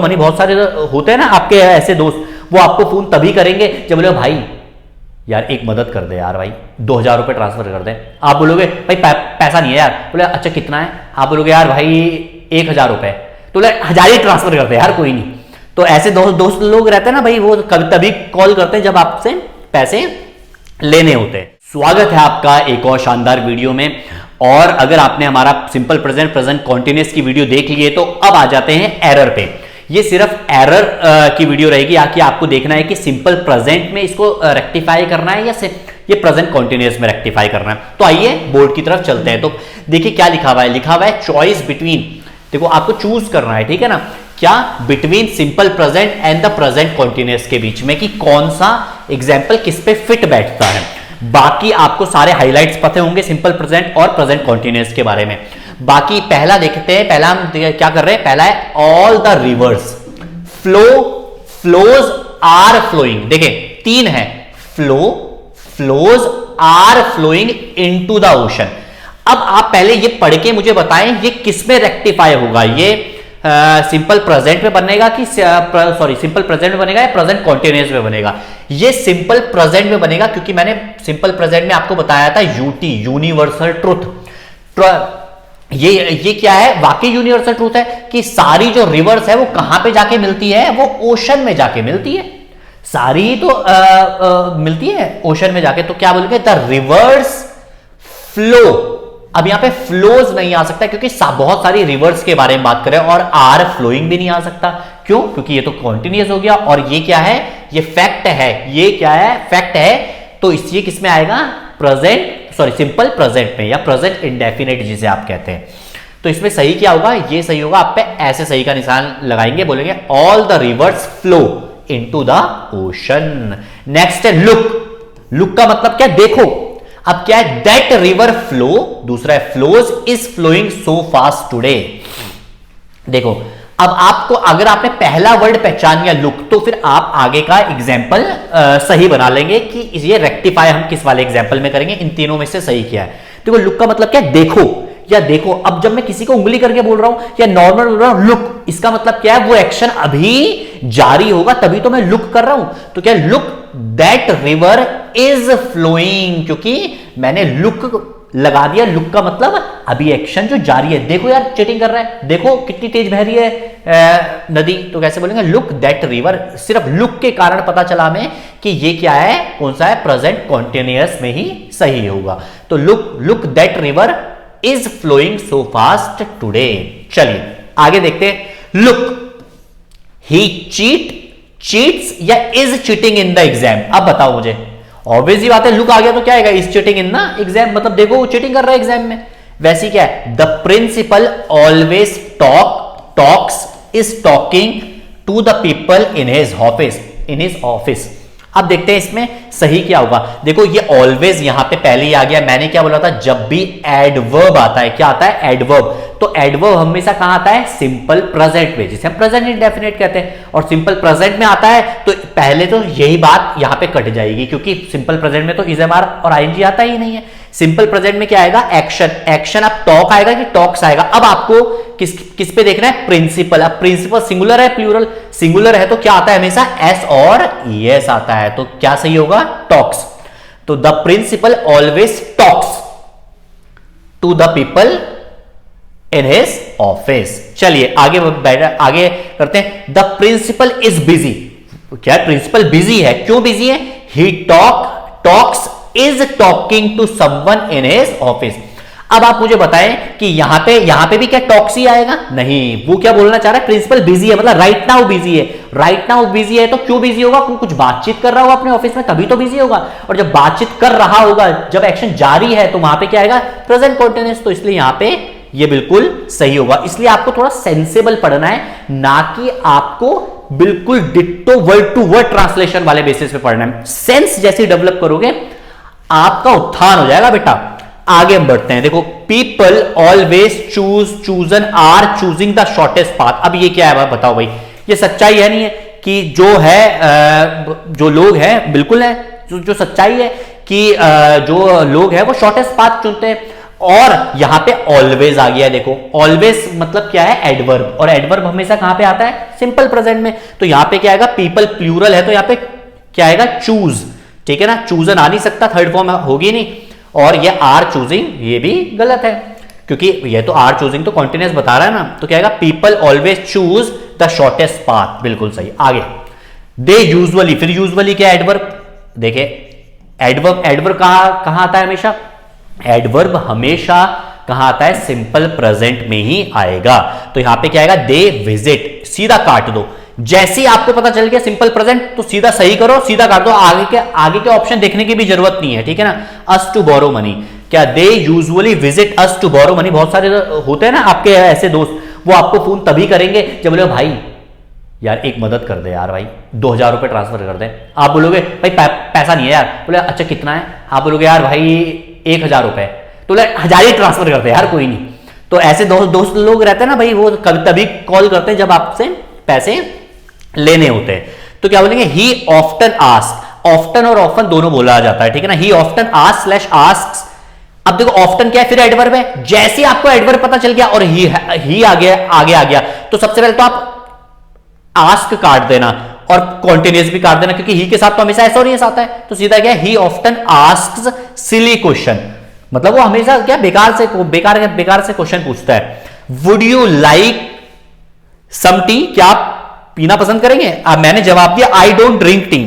Money बहुत सारे होते हैं ना आपके ऐसे दोस्त, वो आपको फोन तभी करेंगे जब बोले भाई यार एक मदद कर दे यार, भाई 2,000 रुपए ट्रांसफर कर दे। आप बोलोगे भाई पैसा नहीं है यार, बोले अच्छा कितना है, आप बोलोगे यार भाई 1,000 रुपए, तो बोले 1,000 ही ट्रांसफर कर दे यार कोई नहीं। तो ऐसे दोस्त लोग रहते हैं ना भाई, वो कभी तभी कॉल करते हैं जब आपसे पैसे लेने होते हैं। स्वागत है आपका एक और शानदार वीडियो में। और अगर आपने हमारा सिंपल प्रेजेंट, प्रेजेंट कॉन्टिन्यूअस की वीडियो देख ली है तो अब आ जाते हैं एरर पे। ये सिर्फ एरर की वीडियो रहेगी, आके आपको देखना है कि सिंपल प्रेजेंट में इसको रेक्टिफाई करना है या ये प्रेजेंट कॉन्टिन्यूअस में रेक्टिफाई करना है। तो आइए बोर्ड की तरफ चलते हैं। तो देखिए क्या लिखा हुआ है, लिखा हुआ है चॉइस बिटवीन, देखो आपको चूज करना है, ठीक है ना, क्या between simple present and the present continuous के बीच में कि कौन सा एग्जाम्पल किस पे फिट बैठता है। बाकी आपको सारे हाइलाइट्स पते होंगे सिंपल प्रेजेंट और प्रेजेंट कॉन्टिन्यूअस के बारे में। बाकी पहला देखते हैं, पहला हम क्या कर रहे हैं, पहला है all the rivers flows are flowing. देखिए 3 है, flows are flowing into the ocean. अब आप पहले ये पढ़ के मुझे बताएं ये किस में रेक्टिफाई होगा, ये सिंपल प्रेजेंट में बनेगा कि सिंपल प्रेजेंट में बनेगा या प्रेजेंट कॉन्टिन्यूअस में बनेगा। ये सिंपल प्रेजेंट में बनेगा क्योंकि मैंने सिंपल प्रेजेंट में आपको बताया था यूटी, यूनिवर्सल ट्रुथ। ये क्या है, वाकई यूनिवर्सल ट्रूथ है कि सारी जो रिवर्स है वो कहां पे जाके मिलती है, वो ओशन में जाके मिलती है। सारी तो मिलती है ओशन में जाके। तो क्या बोलेंगे, द रिवर्स फ्लो। अब यहां पे फ्लोज नहीं आ सकता क्योंकि बहुत सारी रिवर्स के बारे में बात करें, और आर फ्लोइंग भी नहीं आ सकता। क्यों? क्योंकि ये तो कॉन्टिन्यूअस हो गया और ये क्या है, ये फैक्ट है। ये क्या है, फैक्ट है। तो इसलिए किस में आएगा, सिंपल प्रेजेंट में या प्रेजेंट इंडेफिनिट जिसे आप कहते हैं। तो इसमें सही क्या होगा, ये सही होगा। आप पे ऐसे सही का निशान लगाएंगे, बोलेंगे all the reverse flow into the ocean. Next है लुक का मतलब क्या, देखो। अब क्या है, दैट रिवर फ्लो, दूसरा है flows is flowing so fast today. देखो अब आपको, अगर आपने पहला वर्ड पहचान लिया लुक, तो फिर आप आगे का एग्जाम्पल सही बना लेंगे कि ये रेक्टिफाई हम किस वाले एग्जाम्पल में करेंगे, इन तीनों में से सही क्या है। देखो लुक का मतलब क्या है, देखो या देखो। अब जब मैं किसी को उंगली करके बोल रहा हूं या नॉर्मल बोल रहा हूं लुक, इसका मतलब क्या है, वो एक्शन अभी जारी होगा तभी तो मैं लुक कर रहा हूं। तो क्या look that river is flowing, क्योंकि मैंने लुक लगा दिया। लुक का मतलब अभी एक्शन जो जारी है। देखो यार चीटिंग कर रहा है, देखो कितनी तेज बह रही है नदी। तो कैसे बोलेंगे, लुक दैट रिवर। सिर्फ लुक के कारण पता चला हमें कि ये क्या है, कौन सा है, प्रेजेंट कॉन्टिन्यूअस में ही सही होगा। तो look that river is flowing so fast today. चलिए आगे देखते हैं। लुक ही चीट्स या is cheating in the exam. अब बताओ मुझे, ऑब्वियस ही बात है, लुक आ गया तो क्या आएगा, is cheating in the exam. मतलब देखो वो चीटिंग कर रहा है एग्जाम में। वैसे क्या है, the principal always talks is talking to the people in his office. अब देखते हैं इसमें सही क्या होगा। देखो ये ऑलवेज यहां पे पहले ही आ गया। मैंने क्या बोला था, जब भी एडवर्ब आता है, क्या आता है, एडवर्ब। तो एडवर्ब हमेशा कहां आता है, सिंपल प्रेजेंट में, जिसे हम प्रेजेंट इंडेफिनिट कहते हैं। और सिंपल प्रेजेंट में आता है तो पहले तो यही बात यहां पे कट जाएगी, क्योंकि सिंपल प्रेजेंट में तो इज एम आर और आईएनजी आता ही नहीं है। सिंपल प्रेजेंट में क्या आएगा, एक्शन। अब टॉक आएगा कि टॉक्स आएगा। अब आपको किस पे देखना है, प्रिंसिपल। अब प्रिंसिपल सिंगुलर है प्लूरल, सिंगुलर है तो क्या आता है, हमेशा एस और ईएस आता है। तो क्या सही होगा, टॉक्स। तो the principal always talks to the people in his office. चलिए आगे करते हैं। The principal is busy. क्या प्रिंसिपल बिजी है, क्यों बिजी है, he talks is talking to someone in his office. अब आप मुझे बताएं कि यहां पे भी क्या टॉक्स ही आएगा, नहीं। वो क्या बोलना चाह रहा है, प्रिंसिपल बिजी है, मतलब राइट नाउ बिजी है। राइट नाउ बिजी है तो क्यों बिजी होगा, कुछ बातचीत कर रहा होगा अपने ऑफिस में, तभी तो बिजी होगा। और जब बातचीत कर रहा होगा, जब एक्शन जारी है, तो वहां पे क्या आएगा, प्रेजेंट कॉन्टिन्यूअस। तो इसलिए यहां पे ये बिल्कुल सही होगा। इसलिए आपको थोड़ा सेंसेबल पढ़ना है, ना कि आपको बिल्कुल ditto word to word translation वाले बेसिस पे पढ़ना है। सेंस जैसे डेवलप करोगे आपका उत्थान हो जाएगा बेटा। आगे हम बढ़ते हैं। देखो people always chosen are choosing the shortest path. अब ये क्या है बताओ भाई, ये सच्चाई है नहीं है कि जो लोग हैं, बिल्कुल है, जो सच्चाई है कि जो लोग हैं वो शॉर्टेस्ट पाथ चुनते हैं। और यहां पे ऑलवेज आ गया, देखो ऑलवेज मतलब क्या है, एडवर्ब, और एडवर्ब हमेशा कहां पे आता है, सिंपल प्रेजेंट में। तो यहां पे क्या आएगा, पीपल प्लूरल है तो यहां पे क्या आएगा, चूज, ठीक है ना, चूजन आ नहीं सकता, थर्ड फॉर्म होगी नहीं। और ये आर चूजिंग, ये भी गलत है क्योंकि ये तो आर चूजिंग तो कॉन्टिन्यूअस बता रहा है ना, तो क्या आएगा, people always choose the shortest path, बिल्कुल सही। आगे दे यूजुअली, फिर यूजुअली क्या, एडवर्ब, देखिए एडवर्ब, एडवर्ब कहां आता है हमेशा, एडवर्ब हमेशा कहां आता है, सिंपल प्रेजेंट में ही आएगा। तो यहां पे क्या आएगा, दे विजिट, सीधा काट दो, जैसे ही आपको पता चल गया सिंपल प्रेजेंट तो सीधा सही करो, सीधा काट दो, आगे के ऑप्शन देखने की भी जरूरत नहीं है, ठीक है ना। अस टू बोरो मनी, क्या they usually visit us to borrow money, बहुत सारे होते हैं ना आपके ऐसे दोस्त, वो आपको फोन तभी करेंगे जब बोले भाई यार एक मदद कर दे यार, भाई 2000 रुपए ट्रांसफर कर दे, आप बोलोगे भाई पैसा नहीं है यार, बोले अच्छा कितना है, आप बोलोगे यार भाई 1000 रुपए, तो बोले 1000 ही ट्रांसफर कर दे यार, कोई नहीं। तो ऐसे दोस्त लोग रहते हैं ना भाई, वो कभी तभी कॉल करते हैं जब आपसे पैसे लेने होते हैं। तो क्या बोलेंगे, ही ऑफ्टन आस्क, ऑफ्टन और ऑफन दोनों बोला जाता है, ठीक है ना, ही ऑफ्टन आस्क स्लैश आस्क्स। अब देखो ऑफ्टन क्या है, फिर एडवर्ब है, जैसे ही आपको एडवर्ब पता चल गया और ही आगे आ गया, तो सबसे पहले तो आप आस्क काट देना और कॉन्टिन्यूअस भी काट देना, क्योंकि ही के साथ तो हमेशा ऐसा और यस आता है। तो सीधा क्या, he often asks silly question, मतलब वो हमेशा क्या बेकार से क्वेश्चन पूछता है। Would you like some tea, क्या आप पीना पसंद करेंगे, अब मैंने जवाब दिया आई डोंट ड्रिंक टी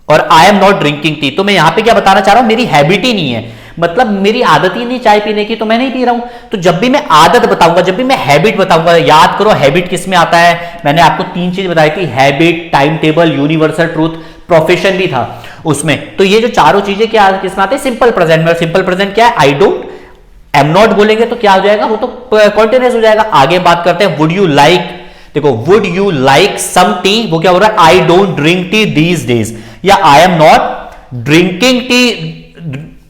और आई एम नॉट ड्रिंकिंग टी, तो मैं यहां पे क्या बताना चाह रहा हूं, मेरी हैबिट ही नहीं है, मतलब मेरी आदत ही नहीं चाय पीने की, तो मैं नहीं पी रहा हूं। तो जब भी मैं आदत बताऊंगा, जब भी मैं हैबिट बताऊंगा, याद करो हैबिट किस में आता है, मैंने आपको 3 चीज बताई थी, habit, time table, universal truth, profession भी था उसमें। तो ये जो चारों चीजें क्या किसमें आते हैं, सिंपल प्रेजेंट में। सिंपल प्रेजेंट क्या है, आई डोंट, एम नॉट बोलेंगे तो क्या हो जाएगा, वो तो कॉन्टिन्यूअस हो जाएगा। आगे बात करते हैं, वुड यू लाइक, देखो would you like some tea, वो क्या हो रहा है, I don't drink tea these days, या I am not drinking tea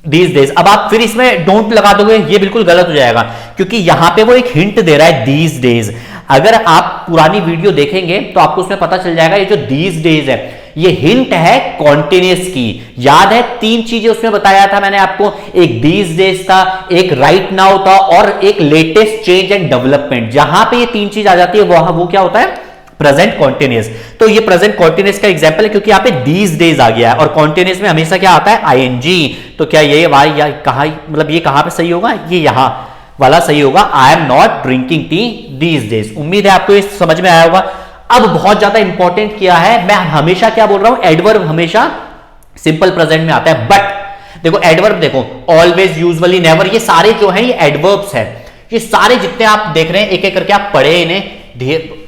these days. अब आप फिर इसमें डोंट लगा दोगे, ये बिल्कुल गलत हो जाएगा, क्योंकि यहां पे वो एक हिंट दे रहा है, दीज डेज। अगर आप पुरानी वीडियो देखेंगे तो आपको उसमें पता चल जाएगा, ये जो दीज डेज है ये हिंट है कॉन्टिन्यूअस की। याद है 3 चीजें उसमें बताया था मैंने आपको, एक दीज डेज था, एक राइट नाउ था, और एक लेटेस्ट चेंज एंड डेवलपमेंट। जहां पे ये 3 चीज आ जाती है वो क्या होता है, प्रेजेंट कॉन्टिन्यूअस। तो ये प्रेजेंट कॉन्टिन्यूअस का एग्जांपल है, क्योंकि यहां पे दीज डेज आ गया है, और कॉन्टिन्यूअस में हमेशा क्या आता है, आईएनजी। तो क्या ये वाई या कहां, मतलब ये कहां पे सही होगा, ये यहां वाला सही होगा, आई am not drinking tea these days. उम्मीद है आपको ये समझ में आया होगा। अब बहुत ज्यादा इंपॉर्टेंट क्या है, मैं हमेशा क्या बोल रहा हूं, एडवर्ब हमेशा सिंपल प्रेजेंट में आता है, बट देखो एडवर्ब, देखो ऑलवेज, यूजुअली, नेवर, ये सारे जो हैं ये एडवर्ब्स हैं। ये सारे जितने आप देख रहे हैं एक एक करके आप पढ़े इन्हें,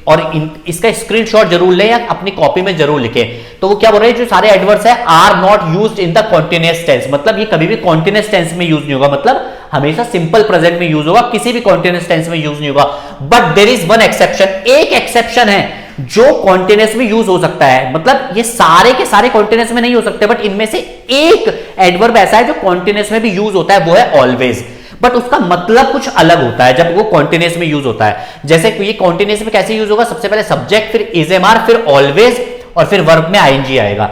और इसका स्क्रीनशॉट जरूर लें या अपनी कॉपी में जरूर लिखें। तो वो क्या बोल रहे हैं, जो सारे एडवर्ब्स है are not used in the continuous tense, मतलब ये कभी भी कॉन्टिन्यूअस टेंस में यूज नहीं होगा, मतलब हमेशा सिंपल प्रेजेंट में यूज होगा, किसी भी कॉन्टिन्यूअस टेंस में यूज नहीं होगा। But there is one exception, एक एक्सेप्शन है जो कॉन्टिन्यूअस में यूज हो सकता है, मतलब ये सारे के सारे कॉन्टिन्यूअस में नहीं हो सकते, बट इनमें से एक एडवर्ब ऐसा है जो कॉन्टिन्यूअस में भी यूज होता है, वो है ऑलवेज। बट उसका मतलब कुछ अलग होता है जब वो कॉन्टिन्यूअस में यूज होता है। जैसे ये कॉन्टिन्यूअस में कैसे यूज होगा, सबसे पहले सब्जेक्ट, फिर इज एम आर, फिर ऑलवेज, और फिर वर्ब में आईएनजी आएगा।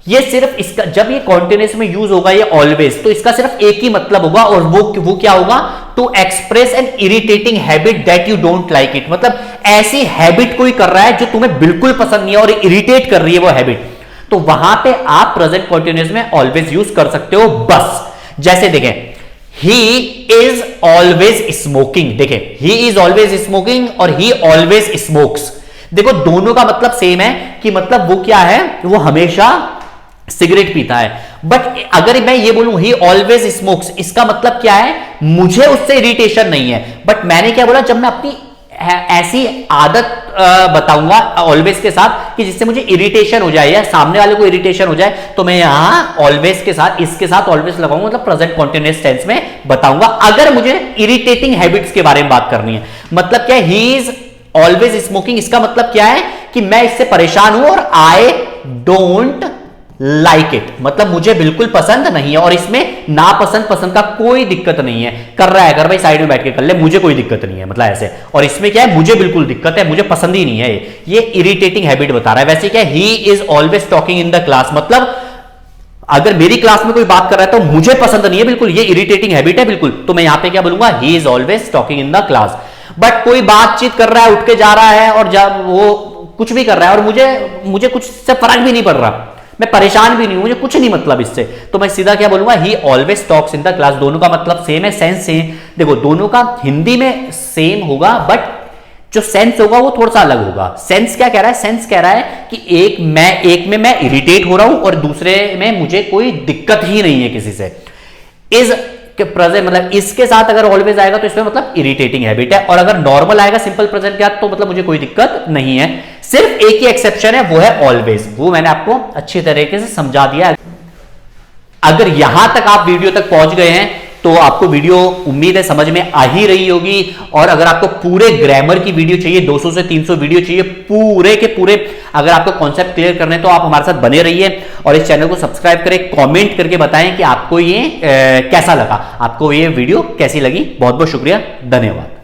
ये सिर्फ इसका, जब ये कॉन्टिन्यूअस में यूज होगा ये ऑलवेज, तो इसका सिर्फ एक ही मतलब होगा, और वो क्या होगा, to express an irritating habit that you don't like it, मतलब ऐसी हैबिट कोई कर रहा है जो तुम्हें बिल्कुल पसंद नहीं है और इरिटेट कर रही है वो हैबिट, तो वहां पे आप प्रेजेंट कॉन्टिन्यूअस में ऑलवेज यूज कर सकते हो बस। जैसे देखें, he is always smoking, देखें he is always smoking और he always smokes, देखो दोनों का मतलब सेम है, कि मतलब वो क्या है, वो हमेशा सिगरेट पीता है। बट अगर मैं ये बोलूं he always smokes, इसका मतलब क्या है, मुझे उससे इरिटेशन नहीं है, बट मैंने क्या बोला, जब मैं अपनी ऐसी आदत बताऊंगा ऑलवेज के साथ कि जिससे मुझे इरिटेशन हो जाए या सामने वाले को इरिटेशन हो जाए, तो मैं यहां ऑलवेज के साथ, इसके साथ ऑलवेज लगाऊंगा, मतलब प्रेजेंट कॉन्टिन्यूअस टेंस में बताऊंगा अगर मुझे इरिटेटिंग हैबिट्स के बारे में बात करनी है। मतलब क्या है, ही इज ऑलवेज स्मोकिंग, इसका मतलब क्या है कि मैं इससे परेशान हूं, और आई डोंट लाइक इट, मतलब मुझे बिल्कुल पसंद नहीं है, और इसमें नापसंद पसंद का कोई दिक्कत नहीं है। कर रहा है अगर भाई साइड में बैठ के कर ले, मुझे कोई दिक्कत नहीं है, मतलब ऐसे। और इसमें क्या है, मुझे बिल्कुल दिक्कत है, मुझे पसंद ही नहीं है, ये इरिटेटिंग हैबिट बता रहा है। वैसे क्या है, he is always talking in the class, मतलब अगर मेरी क्लास में कोई बात कर रहा है तो मुझे पसंद नहीं है बिल्कुल, ये इरिटेटिंग हैबिट है बिल्कुल, तो मैं यहां पे क्या बोलूंगा, he is always talking in the class. But कोई बातचीत कर रहा है, उठ के जा रहा है और जब वो कुछ भी कर रहा है और मुझे कुछ से फर्क भी नहीं पड़ रहा, मैं परेशान भी नहीं हूं, मुझे कुछ नहीं मतलब इससे, तो मैं सीधा क्या बोलूंगा, ही always talks in the class. दोनों का मतलब सेम है, सेंस सेम, देखो दोनों का हिंदी में सेम होगा बट जो सेंस होगा वो थोड़ा सा अलग होगा। सेंस क्या कह रहा है, सेंस कह रहा है कि एक में मैं इरिटेट हो रहा हूं और दूसरे में मुझे कोई दिक्कत ही नहीं है किसी से। इज प्रेजेंट मतलब इसके साथ अगर ऑलवेज आएगा तो इसमें मतलब इरिटेटिंग हैबिट है, और अगर नॉर्मल आएगा सिंपल प्रेजेंट के साथ तो मतलब मुझे कोई दिक्कत नहीं है। सिर्फ एक ही एक्सेप्शन है, वो है ऑलवेज, वो मैंने आपको अच्छी तरीके से समझा दिया। अगर यहां तक आप वीडियो तक पहुंच गए हैं तो आपको वीडियो उम्मीद है समझ में आ ही रही होगी। और अगर आपको पूरे ग्रामर की वीडियो चाहिए, 200 से 300 वीडियो चाहिए पूरे के पूरे, अगर आपको कॉन्सेप्ट क्लियर करने तो आप हमारे साथ बने रहिए और इस चैनल को सब्सक्राइब करें, कमेंट करके बताएं कि आपको ये कैसा लगा, आपको ये वीडियो कैसी लगी। बहुत बहुत शुक्रिया, धन्यवाद।